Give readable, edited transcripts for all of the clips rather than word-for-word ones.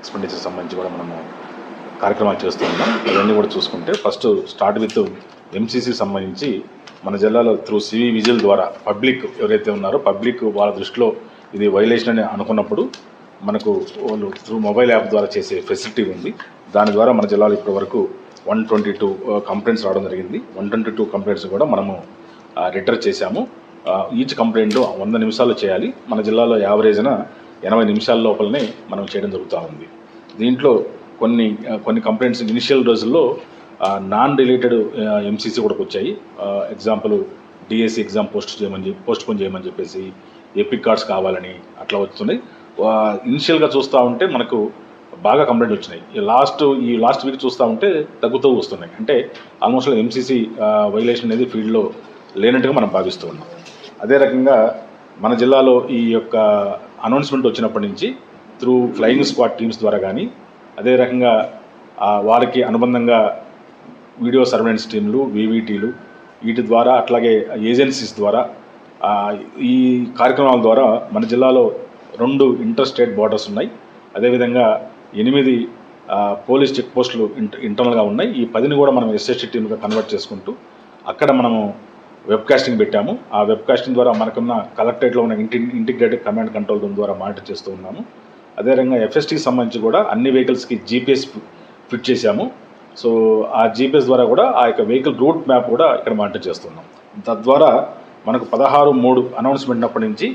Expenditure సంబంధించి కూడా మనము కార్యక్రమాలు చేస్తూ ఉన్నాం. ఇవన్నీ కూడా చూసుకుంటే ఫస్ట్ స్టార్ట్ విత్ ఎంసీసీ సంబంధించి మన జిల్లాలో త్రూ సివి విజిల్ ద్వారా పబ్లిక్ ఎవరైతే ఉన్నారో పబ్లిక్ వాళ్ళ దృష్టిలో ఇది వైలేషన్ అని అనుకున్నప్పుడు మనకు వాళ్ళు త్రూ మొబైల్ యాప్ ద్వారా చేసే ఫెసిలిటీ ఉంది. దాని ద్వారా మన జిల్లాలో ఇప్పటివరకు 122 కంప్లైంట్స్ రావడం జరిగింది. 122 కంప్లైంట్స్ కూడా మనము రిటర్ చేశాము. ఈచ్ కంప్లైంట్ 100 నిమిషాలు చేయాలి. మన జిల్లాలో యావరేజ్న 80 నిమిషాల లోపలనే మనం చేయడం జరుగుతూ ఉంది. దీంట్లో కొన్ని కంప్లైంట్స్ ఇనిషియల్ రోజుల్లో నాన్ రిలేటెడ్ ఎంసీసీ కూడా వచ్చాయి. Example DSC exam post phone చేయమని చెప్పేసి ఎపిక్ కార్డ్స్ కావాలని అట్లా వస్తున్నాయి. ఇనిషియల్గా చూస్తూ ఉంటే మనకు బాగా కంప్లైంట్ వచ్చినాయి. ఈ లాస్ట్ వీక్ చూస్తూ ఉంటే తగ్గుతూ వస్తున్నాయి. అంటే ఆల్మోస్ట్ ఎంసీసీ వైలేషన్ అనేది ఫీల్డ్లో లేనట్టుగా మనం భావిస్తూ ఉన్నాం. అదే రకంగా మన జిల్లాలో ఈ యొక్క అనౌన్స్మెంట్ వచ్చినప్పటి నుంచి త్రూ ఫ్లయింగ్ స్క్వాడ్ టీమ్స్ ద్వారా కానీ అదే రకంగా వారికి అనుబంధంగా వీడియో సర్వేలెన్స్ టీంలు వీవీటీలు వీటి ద్వారా అట్లాగే ఏజెన్సీస్ ద్వారా ఈ కార్యక్రమాల ద్వారా మన జిల్లాలో 2 ఇంటర్ స్టేట్ బార్డర్స్ ఉన్నాయి. అదేవిధంగా 8 పోలీస్ చెక్ పోస్టులు ఇంటర్నల్గా ఉన్నాయి. ఈ 10ని కూడా మనం ఎస్ఎస్టీ టీమ్గా కన్వర్ట్ చేసుకుంటూ అక్కడ మనము వెబ్కాస్టింగ్ పెట్టాము. ఆ వెబ్కాస్టింగ్ ద్వారా మనకున్న కలెక్టరేట్లో ఉన్న ఇంటిగ్రేటెడ్ కమాండ్ కంట్రోల్ రూమ్ ద్వారా మానిటర్ చేస్తూ ఉన్నాము. అదేవిధంగా ఎఫ్ఎస్టీకి సంబంధించి కూడా అన్ని వెహికల్స్కి జీపీఎస్ ఫిట్ చేశాము. సో ఆ జీపీఎస్ ద్వారా కూడా ఆ యొక్క వెహికల్ రూట్ మ్యాప్ కూడా ఇక్కడ మానిటర్ చేస్తున్నాం. తద్వారా మనకు 16/3 అనౌన్స్మెంట్ అప్పటి నుంచి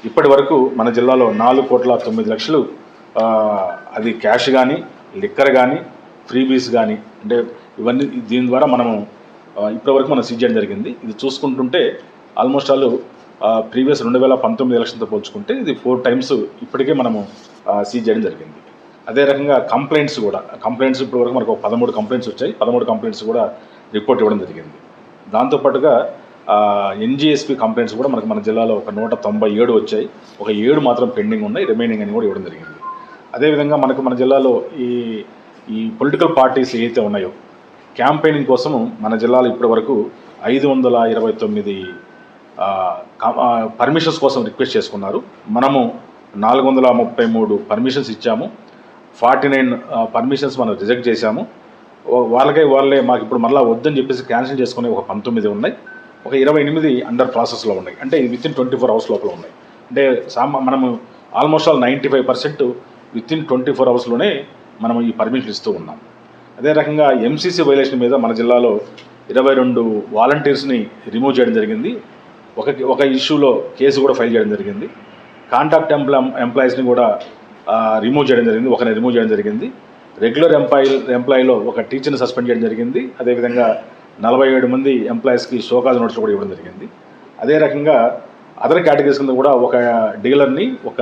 ఇప్పటి వరకు మన జిల్లాలో 4,09,00,000 అది క్యాష్ కానీ లిక్కర్ కానీ ఫ్రీబీస్ కానీ అంటే ఇవన్నీ దీని ద్వారా మనము ఇప్పటివరకు మనం సీజ్ చేయడం జరిగింది. ఇది చూసుకుంటుంటే ఆల్మోస్ట్ ఆల్ ప్రీవియస్ 2019 ఎలక్షన్తో పోల్చుకుంటే ఇది 4 times ఇప్పటికే మనము సీజ్ చేయడం జరిగింది. అదే రకంగా కంప్లైంట్స్ ఇప్పటివరకు మనకు 13 కంప్లైంట్స్ వచ్చాయి. 13 కంప్లైంట్స్ కూడా రిపోర్ట్ ఇవ్వడం జరిగింది. దాంతోపాటుగా ఎన్జిఎస్పి కంప్లైంట్స్ కూడా మన జిల్లాలో ఒక 197 వచ్చాయి. ఒక 7 మాత్రం పెండింగ్ ఉన్నాయి, రిమైనింగ్ అని కూడా ఇవ్వడం జరిగింది. అదేవిధంగా మన జిల్లాలో ఈ పొలిటికల్ పార్టీస్ ఏవైతే ఉన్నాయో క్యాంపెయినింగ్ కోసము మన జిల్లాలో ఇప్పటివరకు 529 పర్మిషన్స్ కోసం రిక్వెస్ట్ చేసుకున్నారు. మనము 433 పర్మిషన్స్ ఇచ్చాము. 49 పర్మిషన్స్ మనం రిజెక్ట్ చేశాము. వాళ్ళే మాకు ఇప్పుడు మళ్ళీ వద్దని చెప్పేసి క్యాన్సిల్ చేసుకునే ఒక 19 ఉన్నాయి. ఒక 28 అండర్ ప్రాసెస్లో ఉన్నాయి. అంటే వితిన్ 24 hours లోపల ఉన్నాయి. అంటే మనము ఆల్మోస్ట్ ఆల్ 95% వితిన్ 24 hours మనం ఈ పర్మిషన్ ఇస్తూ ఉన్నాం. అదే రకంగా ఎంసీసీ వైలేషన్ మీద మన జిల్లాలో 22 వాలంటీర్స్ని రిమూవ్ చేయడం జరిగింది. ఒక ఇష్యూలో కేసు కూడా ఫైల్ చేయడం జరిగింది. కాంట్రాక్ట్ ఎంప్లాయీస్ని కూడా రిమూవ్ చేయడం జరిగింది. ఒకరిని రిమూవ్ చేయడం జరిగింది. రెగ్యులర్ ఎంప్లాయీలో ఒక టీచర్ని సస్పెండ్ చేయడం జరిగింది. అదేవిధంగా 47 మంది ఎంప్లాయీస్కి షోకాజ్ నోటీసులు కూడా ఇవ్వడం జరిగింది. అదే రకంగా అదర్ కేటగిరీస్ కింద కూడా ఒక డీలర్ని ఒక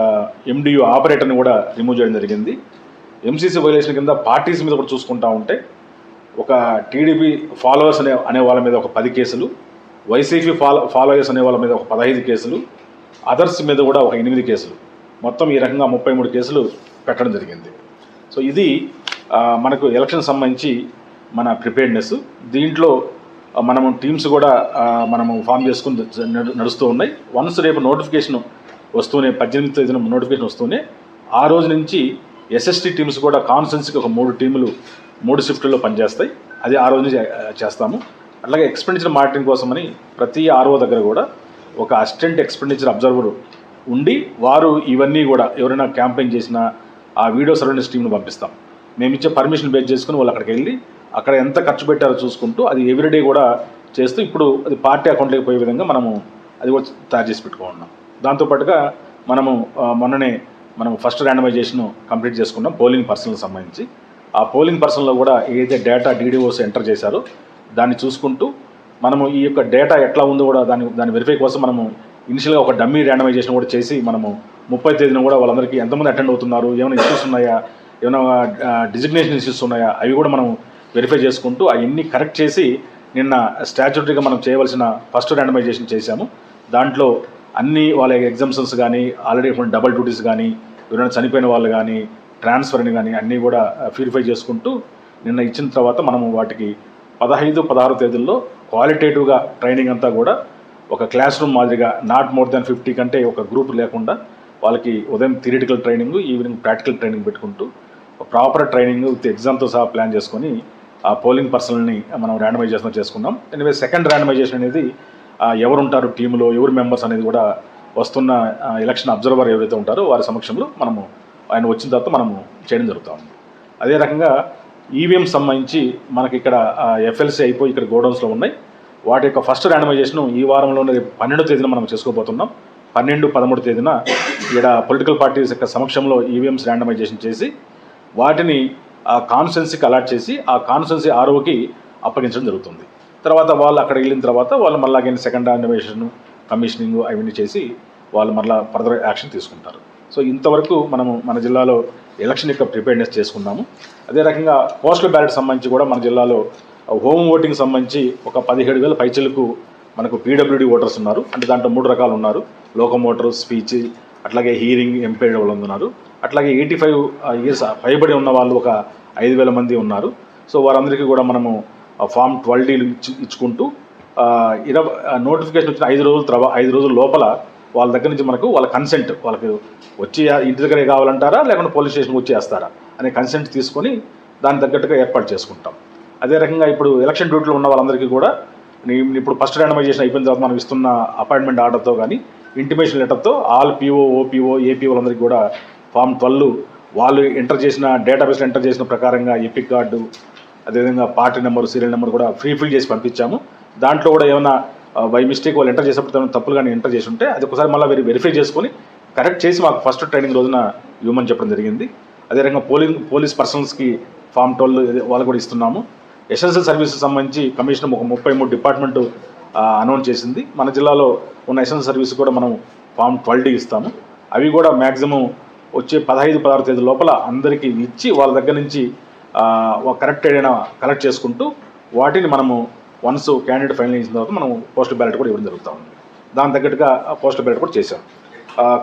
ఎండియు ఆపరేటర్ని కూడా రిమూవ్ చేయడం జరిగింది. ఎంసీసీ వైలేషన్ కింద పార్టీస్ మీద కూడా చూసుకుంటా ఉంటే ఒక టీడీపీ ఫాలోవర్స్ అనే వాళ్ళ మీద ఒక 10 కేసులు, వైసీపీ ఫాలోవర్స్ అనే వాళ్ళ మీద ఒక 15 కేసులు, అదర్స్ మీద కూడా ఒక 8 కేసులు, మొత్తం ఈ రకంగా 33 కేసులు పెట్టడం జరిగింది. సో ఇది మనకు ఎలక్షన్ సంబంధించి మన ప్రిపేర్డ్నెస్. దీంట్లో మనము టీమ్స్ కూడా మనము ఫామ్ చేసుకుని నడుస్తూ ఉన్నాయి. వన్స్ రేపు నోటిఫికేషన్ వస్తూనే 18వ తేదీన నోటిఫికేషన్ వస్తూనే ఆ రోజు నుంచి ఎస్ఎస్టీ టీమ్స్ కూడా కాన్స్టెన్సీకి ఒక 3 టీములు 3 షిఫ్ట్లో పనిచేస్తాయి. అది ఆ రోజు నుంచి చేస్తాము. అట్లాగే ఎక్స్పెండిచర్ మానిటరింగ్ కోసమని ప్రతి ఆర్ఓ దగ్గర కూడా ఒక అసిస్టెంట్ ఎక్స్పెండిచర్ అబ్జర్వర్ ఉండి వారు ఇవన్నీ కూడా ఎవరైనా క్యాంపెయిన్ చేసినా ఆ వీడియో సర్వేలెన్స్ టీంను పంపిస్తాం. మేము ఇచ్చే పర్మిషన్ బేస్ చేసుకుని వాళ్ళు అక్కడికి వెళ్ళి అక్కడ ఎంత ఖర్చు పెట్టారో చూసుకుంటూ అది ఎవ్రీడే కూడా చేస్తూ ఇప్పుడు అది పార్టీ అకౌంట్లోకి పోయే విధంగా మనము అది కూడా తయారు చేసి పెట్టుకున్నాం. దాంతోపాటుగా మొన్ననే మనం ఫస్ట్ ర్యాండమైజేషన్ కంప్లీట్ చేసుకున్నాం పోలింగ్ పర్సన్లకు సంబంధించి. ఆ పోలింగ్ పర్సన్లో కూడా ఏదైతే డేటా డీడీఓస్ ఎంటర్ చేశారో దాన్ని చూసుకుంటూ మనము ఈ యొక్క డేటా ఎట్లా ఉందో కూడా దాని వెరిఫై కోసం మనము ఇనిషియల్గా ఒక డమ్మీ ర్యాండమైజేషన్ కూడా చేసి మనము 30వ తేదీన కూడా వాళ్ళందరికీ ఎంతమంది అటెండ్ అవుతున్నారు, ఏమైనా ఇష్యూస్ ఉన్నాయా, ఏమైనా డిజిగ్నేషన్ ఇష్యూస్ ఉన్నాయా అవి కూడా మనం వెరిఫై చేసుకుంటూ అవన్నీ కరెక్ట్ చేసి నిన్న స్టాచ్యూటరీగా మనం చేయవలసిన ఫస్ట్ ర్యాండమైజేషన్ చేశాము. దాంట్లో అన్ని వాళ్ళ ఎగ్జామ్షన్స్ కానీ ఆల్రెడీ డబుల్ డ్యూటీస్ కానీ ఎవరైనా చనిపోయిన వాళ్ళు కానీ ట్రాన్స్ఫర్ని కానీ అన్నీ కూడా ప్యూరిఫై చేసుకుంటూ నిన్న ఇచ్చిన తర్వాత మనము వాటికి 15, 16 తేదీల్లో క్వాలిటేటివ్గా ట్రైనింగ్ అంతా కూడా ఒక క్లాస్ రూమ్ మాదిరిగా నాట్ మోర్ దాన్ 50 కంటే ఒక గ్రూప్ లేకుండా వాళ్ళకి ఉదయం theoretical training evening practical training పెట్టుకుంటూ ప్రాపర్ ట్రైనింగ్ విత్ ఎగ్జామ్తో సహా ప్లాన్ చేసుకొని ఆ పోలింగ్ పర్సన్ని మనం ర్యాండమైజేషన్ చేసుకున్నాం. ఎనివే సెకండ్ ర్యాండమైజేషన్ అనేది ఎవరు ఉంటారు టీంలో, ఎవరు మెంబర్స్ అనేది కూడా వస్తున్న ఎలక్షన్ అబ్జర్వర్ ఎవరైతే ఉంటారో వారి సమక్షంలో మనము ఆయన వచ్చిన తర్వాత మనము చేయడం జరుగుతుంది. అదే రకంగా ఈవీఎం సంబంధించి మనకి ఇక్కడ ఎఫ్ఎల్సీ అయిపోయి ఇక్కడ గోడౌన్స్లో ఉన్నాయి. వాటి యొక్క ఫస్ట్ ర్యాండమైజేషన్ ఈ వారంలోనే 12వ తేదీన మనం చేసుకోబోతున్నాం. 12, 13 తేదీన ఇక్కడ పొలిటికల్ పార్టీస్ యొక్క సమక్షంలో ఈవీఎంస్ ర్యాండమైజేషన్ చేసి వాటిని ఆ కాన్స్టిట్యున్సీకి అలాట్ చేసి ఆ కాన్స్టిట్యున్సీ ఆర్ఓకి అప్పగించడం జరుగుతుంది. తర్వాత వాళ్ళు అక్కడ వెళ్ళిన తర్వాత వాళ్ళు మళ్ళీ సెకండ్ ర్యాండమైజేషన్ కమిషనింగ్ అవన్నీ చేసి వాళ్ళు మళ్ళీ ఫర్దర్ యాక్షన్ తీసుకుంటారు. సో ఇంతవరకు మనము మన జిల్లాలో ఎలక్షన్ యొక్క ప్రిపేర్నెస్ చేసుకున్నాము. అదే రకంగా పోస్టల్ బ్యాలెట్ సంబంధించి కూడా మన జిల్లాలో హోమ్ ఓటింగ్ సంబంధించి ఒక 17,000 పైచలకు మనకు పీడబ్ల్యూడీ ఓటర్స్ ఉన్నారు. అంటే దాంట్లో 3 రకాలు ఉన్నారు. లోకోమోటర్, స్పీచ్, అట్లాగే హీరింగ్ ఎంపైర్డ్ వాళ్ళు ఉన్నారు. అట్లాగే 85 ఇయర్స్ పైబడి ఉన్న వాళ్ళు ఒక 5,000 మంది ఉన్నారు. సో వారందరికీ కూడా మనము ఫామ్ 12D ఇచ్చుకుంటూ నోటిఫికేషన్ వచ్చిన 5 రోజుల లోపల వాళ్ళ దగ్గర నుంచి మనకు వాళ్ళ కన్సెంట్, వాళ్ళకి వచ్చి ఇంటి దగ్గరే కావాలంటారా లేకుంటే పోలీస్ స్టేషన్కి వచ్చి వేస్తారా అనే కన్సెంట్ తీసుకొని దాని తగ్గట్టుగా ఏర్పాటు చేసుకుంటాం. అదే రకంగా ఇప్పుడు ఎలక్షన్ డ్యూటీలో ఉన్న వాళ్ళందరికీ కూడా ఇప్పుడు ఫస్ట్ ర్యాండమైజేషన్ అయిపోయిన తర్వాత మనం ఇస్తున్న అపాయింట్మెంట్ ఆర్డర్తో కానీ ఇంటిమేషన్ లెటర్తో ఆల్ పీఓ, ఓపీఓ, ఏపీఓలందరికీ కూడా ఫామ్ 12 వాళ్ళు ఎంటర్ చేసిన డేటాబేస్లో ఎంటర్ చేసిన ప్రకారంగా ఎపిక్ కార్డు, అదేవిధంగా పార్టీ నెంబరు, సీరియల్ నెంబర్ కూడా ఫిల్ చేసి పంపించాము. దాంట్లో కూడా ఏమైనా బై మిస్టేక్ వాళ్ళు ఎంటర్ చేసేప్పుడు తప్పులు కానీ ఎంటర్ చేసి ఉంటే అది ఒకసారి మళ్ళీ వెరిఫై చేసుకొని కరెక్ట్ చేసి మాకు ఫస్ట్ ట్రైనింగ్ రోజున ఇవ్వమని చెప్పడం జరిగింది. అదే రకంగా పోలీస్ పర్సన్స్కి ఫామ్ 12 వాళ్ళు కూడా ఇస్తున్నాము. ఎసెన్షియల్ సర్వీసెస్ సంబంధించి కమిషన్ ఒక 33 డిపార్ట్మెంట్ అనౌన్స్ చేసింది. మన జిల్లాలో ఉన్న ఎసెన్షియల్ సర్వీస్ కూడా మనం ఫామ్ 12D ఇస్తాము. అవి కూడా మ్యాక్సిమం వచ్చే 15, 16 తేదీ లోపల అందరికీ ఇచ్చి వాళ్ళ దగ్గర నుంచి కలెక్ట్ చేసుకుంటూ వాటిని మనము వన్స్ క్యాండిడేట్ ఫైనల్ చేసిన తర్వాత మనం పోస్టల్ బ్యాలెట్ కూడా ఇవ్వడం జరుగుతూ ఉంది. దాని తగ్గట్టుగా పోస్టల్ బ్యాలెట్ కూడా చేశాం.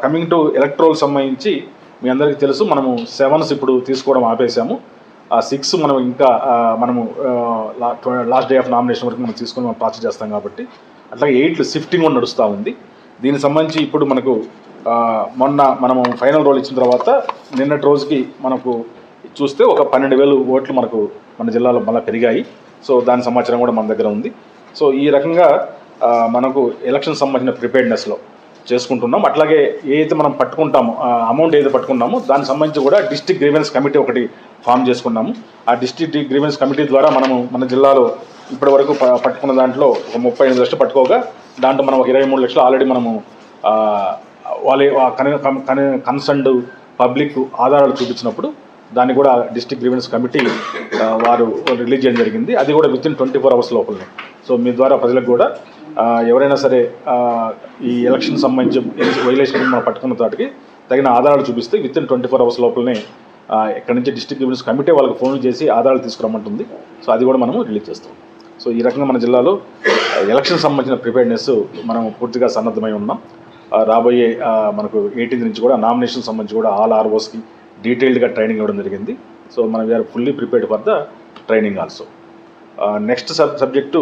కమింగ్ టు ఎలక్ట్రోల్ సంబంధించి మీ అందరికీ తెలుసు, మనము 7s ఇప్పుడు తీసుకోవడం ఆపేసాము. 6 మనం ఇంకా మనము లాస్ట్ డే ఆఫ్ నామినేషన్ వరకు మనం తీసుకొని మనం ప్రాసెస్ చేస్తాం కాబట్టి అట్లాగే 8 షిఫ్టింగ్ కూడా నడుస్తూ ఉంది. దీనికి సంబంధించి ఇప్పుడు మనకు మొన్న మనము ఫైనల్ రోల్ ఇచ్చిన తర్వాత నిన్నటి రోజుకి మనకు చూస్తే ఒక 12,000 ఓట్లు మనకు మన జిల్లాలో మళ్ళీ పెరిగాయి. సో దాని సమాచారం కూడా మన దగ్గర ఉంది. సో ఈ రకంగా మనకు ఎలక్షన్ సంబంధించిన ప్రిపేర్డ్నెస్లో చేసుకుంటున్నాం. అట్లాగే ఏదైతే మనం పట్టుకుంటామో అమౌంట్ ఏదైతే పట్టుకున్నామో దానికి సంబంధించి కూడా డిస్ట్రిక్ట్ గ్రీవెన్స్ కమిటీ ఒకటి ఫామ్ చేసుకున్నాము. ఆ డిస్ట్రిక్ట్ గ్రీవెన్స్ కమిటీ ద్వారా మనము మన జిల్లాలో ఇప్పటి వరకు పట్టుకున్న దాంట్లో ఒక 38 లక్షలు పట్టుకోగా దాంట్లో మనం ఒక 23 లక్షలు ఆల్రెడీ మనము వాళ్ళ కన్సర్న్డ్ పబ్లిక్ ఆధారాలు చూపించినప్పుడు దాన్ని కూడా డిస్ట్రిక్ట్ గ్రీవెన్స్ కమిటీ వారు రిలీజ్ చేయడం జరిగింది. అది కూడా విత్ ఇన్ 24 అవర్స్ లోపలనే. సో మీ ద్వారా ప్రజలకు కూడా ఎవరైనా సరే ఈ ఎలక్షన్ సంబంధించి వైలేషన్ మనం పట్టుకున్న వాటికి తగిన ఆధారాలు చూపిస్తే విత్ ఇన్ 24 అవర్స్ లోపలనే ఇక్కడ నుంచి డిస్ట్రిక్ట్ గ్రీవెన్స్ కమిటీ వాళ్ళకి ఫోన్లు చేసి ఆధారాలు తీసుకురమ్మంటుంది. సో అది కూడా మనము రిలీజ్ చేస్తాం. సో ఈ రకంగా మన జిల్లాలో ఎలక్షన్ సంబంధించిన ప్రిపేర్డ్నెస్ మనం పూర్తిగా సన్నద్ధమై ఉన్నాం. రాబోయే మనకు 18 నుంచి కూడా నామినేషన్ సంబంధించి కూడా ఆల్ ఆర్ఓస్కి డీటెయిల్డ్గా ట్రైనింగ్ ఇవ్వడం జరిగింది. సో మనం we are fully prepared for the training also. Next subject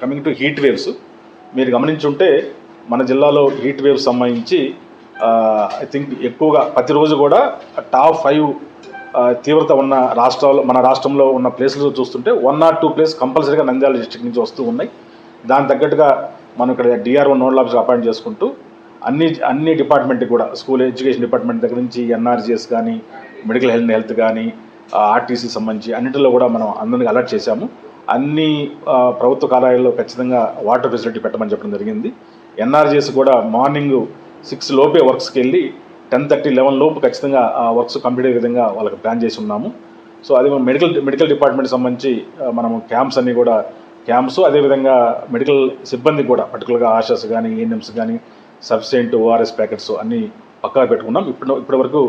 coming to heat waves. మీరు గమనించుంటే మన జిల్లాలో హీట్ వేవ్స్ సంబంధించి ఐ థింక్ ఎక్కువగా ప్రతిరోజు కూడా టాప్ 5 తీవ్రత ఉన్న మన రాష్ట్రంలో ఉన్న ప్లేస్లో చూస్తుంటే 1 or 2 ప్లేస్ కంపల్సరీగా నంద్యాల డిస్ట్రిక్ట్ నుంచి వస్తూ ఉన్నాయి. దాని తగ్గట్టుగా మనం ఇక్కడ డిఆర్ఓ నోడల్ ఆఫీసర్ అపాయింట్ చేసుకుంటూ అన్ని డిపార్ట్మెంట్కి కూడా స్కూల్ ఎడ్యుకేషన్ డిపార్ట్మెంట్ దగ్గర నుంచి ఎన్ఆర్జీఎస్ కానీ మెడికల్ హెల్త్ కానీ ఆర్టీసీ సంబంధించి అన్నింటిలో కూడా మనం అందరినీ అలర్ట్ చేశాము. అన్ని ప్రభుత్వ కార్యాలయాల్లో ఖచ్చితంగా వాటర్ ఫెసిలిటీ పెట్టమని చెప్పడం జరిగింది. ఎన్ఆర్జీఎస్ కూడా మార్నింగ్ 6 లోపే వర్క్స్కి వెళ్ళి 10:30, 11 లోపు ఖచ్చితంగా ఆ వర్క్స్ కంప్లీట్ అయ్యే విధంగా వాళ్ళకి ప్లాన్ చేసి ఉన్నాము. సో అది మెడికల్ డిపార్ట్మెంట్ సంబంధించి మనము క్యాంప్స్ అన్నీ కూడా అదేవిధంగా మెడికల్ సిబ్బంది కూడా పర్టికులర్గా ఆశాస్ కానీ ఏఎన్ఎంస్ కానీ సబ్స్టెంట్ ఓఆర్ఎస్ ప్యాకెట్స్ అన్నీ పక్కా పెట్టుకున్నాం. ఇప్పటి వరకు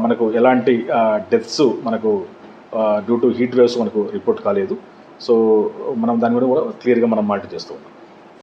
మనకు ఎలాంటి డెత్స్ మనకు డ్యూ టు హీట్ వేవ్స్ మనకు రిపోర్ట్ కాలేదు. సో మనం దాని కూడా క్లియర్గా మనం మానిటర్ చేస్తూ ఉన్నాం.